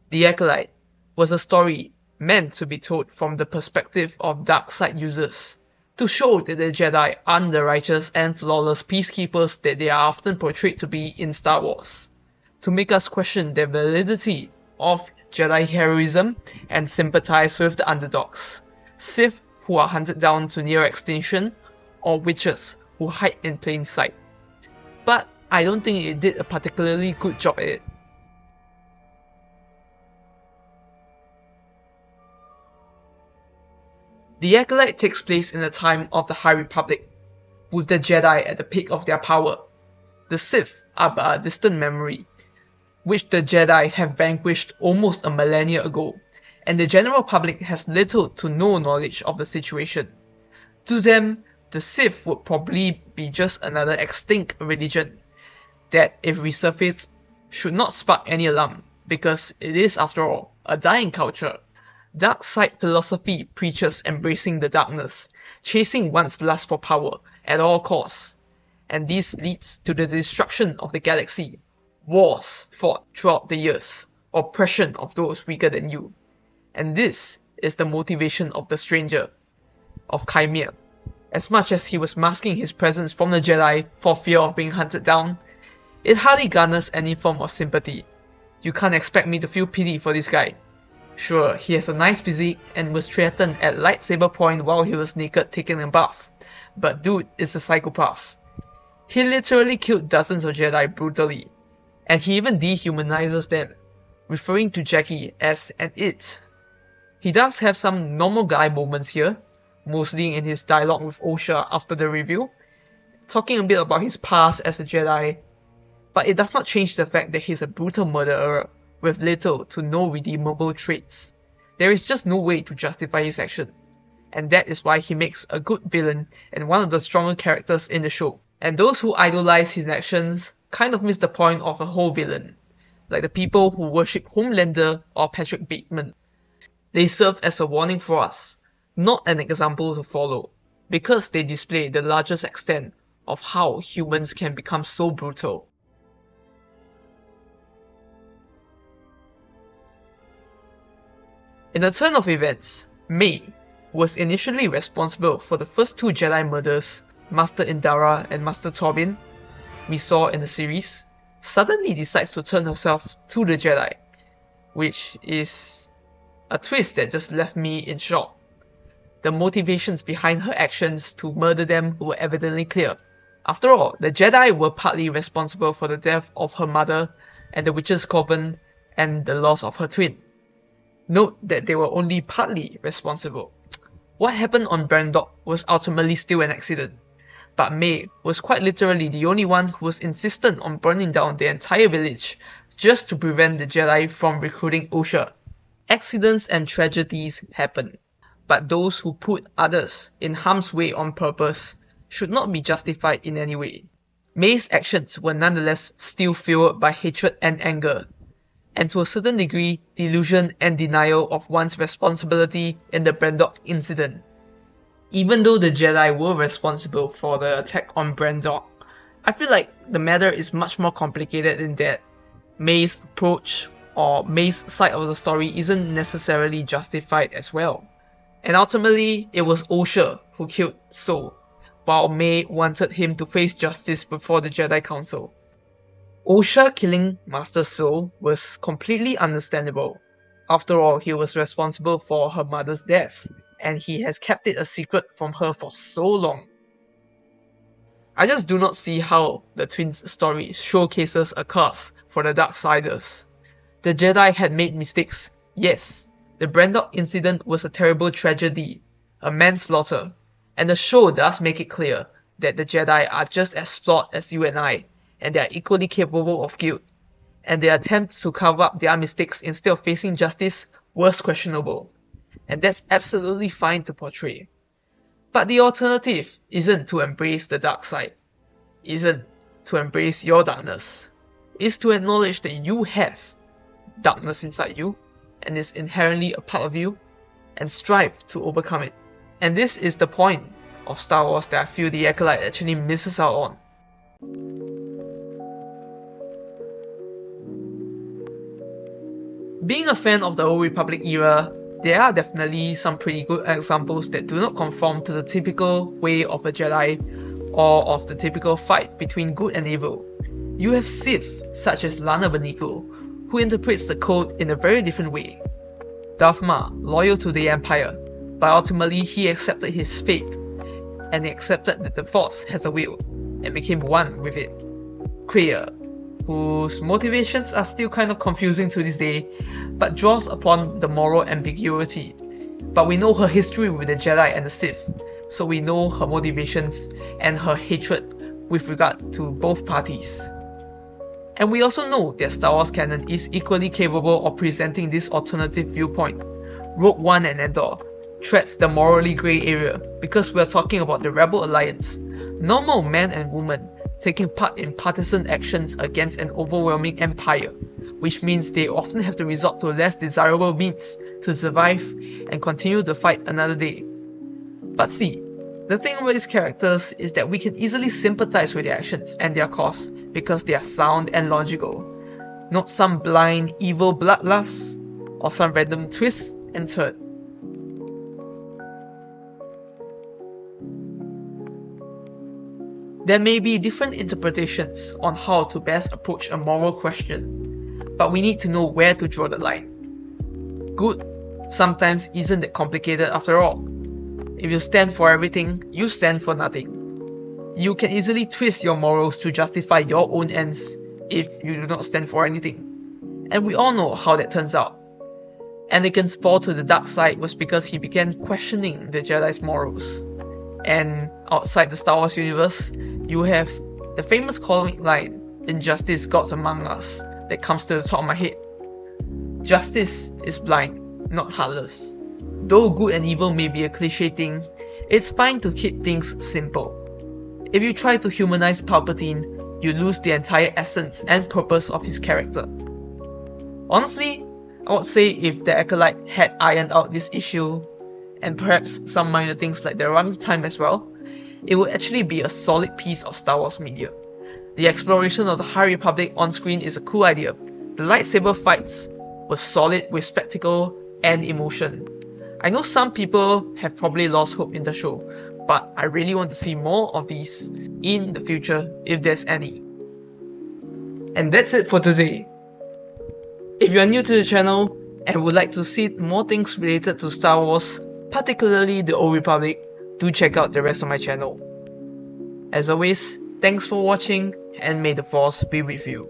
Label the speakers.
Speaker 1: The Acolyte was a story meant to be told from the perspective of dark side users, to show that the Jedi aren't the righteous and flawless peacekeepers that they are often portrayed to be in Star Wars, to make us question the validity of Jedi heroism and sympathize with the underdogs, Sith who are hunted down to near extinction, or witches who hide in plain sight. But I don't think it did a particularly good job at it. The Acolyte takes place in the time of the High Republic, with the Jedi at the peak of their power. The Sith are but a distant memory, which the Jedi have vanquished almost a millennia ago, and the general public has little to no knowledge of the situation. To them, the Sith would probably be just another extinct religion that, if resurfaced, should not spark any alarm, because it is, after all, a dying culture. Dark side philosophy preaches embracing the darkness, chasing one's lust for power at all costs, and this leads to the destruction of the galaxy, wars fought throughout the years, oppression of those weaker than you. And this is the motivation of the stranger, of Chimere. As much as he was masking his presence from the Jedi for fear of being hunted down, it hardly garners any form of sympathy. You can't expect me to feel pity for this guy. Sure, he has a nice physique and was threatened at lightsaber point while he was naked taking a bath, but dude is a psychopath. He literally killed dozens of Jedi brutally, and he even dehumanizes them, referring to Jackie as an it. He does have some normal guy moments here, mostly in his dialogue with Osha after the review, talking a bit about his past as a Jedi, but it does not change the fact that he's a brutal murderer with little to no redeemable traits. There is just no way to justify his actions, and that is why he makes a good villain and one of the stronger characters in the show. And those who idolize his actions kind of miss the point of a whole villain, like the people who worship Homelander or Patrick Bateman. They serve as a warning for us, not an example to follow, because they display the largest extent of how humans can become so brutal. In a turn of events, May, who was initially responsible for the first two Jedi murders, Master Indara and Master Tobin, we saw in the series, suddenly decides to turn herself to the Jedi, which is a twist that just left me in shock. The motivations behind her actions to murder them were evidently clear. After all, the Jedi were partly responsible for the death of her mother and the Witch's Coven and the loss of her twin. Note that they were only partly responsible. What happened on Brandok was ultimately still an accident, but May was quite literally the only one who was insistent on burning down the entire village just to prevent the Jedi from recruiting Osha. Accidents and tragedies happen, but those who put others in harm's way on purpose should not be justified in any way. May's actions were nonetheless still fueled by hatred and anger, and to a certain degree, delusion and denial of one's responsibility in the Brandok incident. Even though the Jedi were responsible for the attack on Brandok, I feel like the matter is much more complicated than that. May's approach or May's side of the story isn't necessarily justified as well. And ultimately, it was Osha who killed So, while May wanted him to face justice before the Jedi Council. Osha killing Master So was completely understandable. After all, he was responsible for her mother's death, and he has kept it a secret from her for so long. I just do not see how the twins' story showcases a cause for the Darksiders. The Jedi had made mistakes, yes. The Brandok incident was a terrible tragedy, a manslaughter, and the show does make it clear that the Jedi are just as flawed as you and I, and they are equally capable of guilt, and their attempts to cover up their mistakes instead of facing justice was questionable, and that's absolutely fine to portray. But the alternative isn't to embrace the dark side, isn't to embrace your darkness, is to acknowledge that you have darkness inside you, and is inherently a part of you, and strive to overcome it. And this is the point of Star Wars that I feel the Acolyte actually misses out on. Being a fan of the Old Republic era, there are definitely some pretty good examples that do not conform to the typical way of a Jedi or of the typical fight between good and evil. You have Sith, such as Lana Beniko, who interprets the code in a very different way. Darth Maul, loyal to the Empire, but ultimately he accepted his fate and accepted that the Force has a will and became one with it. Kreia, whose motivations are still kind of confusing to this day, but draws upon the moral ambiguity. But we know her history with the Jedi and the Sith, so we know her motivations and her hatred with regard to both parties. And we also know that Star Wars canon is equally capable of presenting this alternative viewpoint. Rogue One and Endor treads the morally grey area because we are talking about the Rebel Alliance, normal men and women taking part in partisan actions against an overwhelming empire, which means they often have to resort to less desirable means to survive and continue the fight another day. But see, the thing about these characters is that we can easily sympathize with their actions and their cause because they are sound and logical, not some blind evil bloodlust or some random twist and turn. There may be different interpretations on how to best approach a moral question, but we need to know where to draw the line. Good sometimes isn't that complicated after all. If you stand for everything, you stand for nothing. You can easily twist your morals to justify your own ends if you do not stand for anything. And we all know how that turns out. Anakin's fall to the dark side was because he began questioning the Jedi's morals. And outside the Star Wars universe, you have the famous comic line, "Injustice Gods Among Us," that comes to the top of my head. Justice is blind, not heartless. Though good and evil may be a cliche thing, it's fine to keep things simple. If you try to humanize Palpatine, you lose the entire essence and purpose of his character. Honestly, I would say if the Acolyte had ironed out this issue, and perhaps some minor things like the runtime as well, it would actually be a solid piece of Star Wars media. The exploration of the High Republic on screen is a cool idea. The lightsaber fights were solid with spectacle and emotion. I know some people have probably lost hope in the show, but I really want to see more of these in the future if there's any. And that's it for today. If you are new to the channel and would like to see more things related to Star Wars, particularly the Old Republic, do check out the rest of my channel. As always, thanks for watching and may the Force be with you.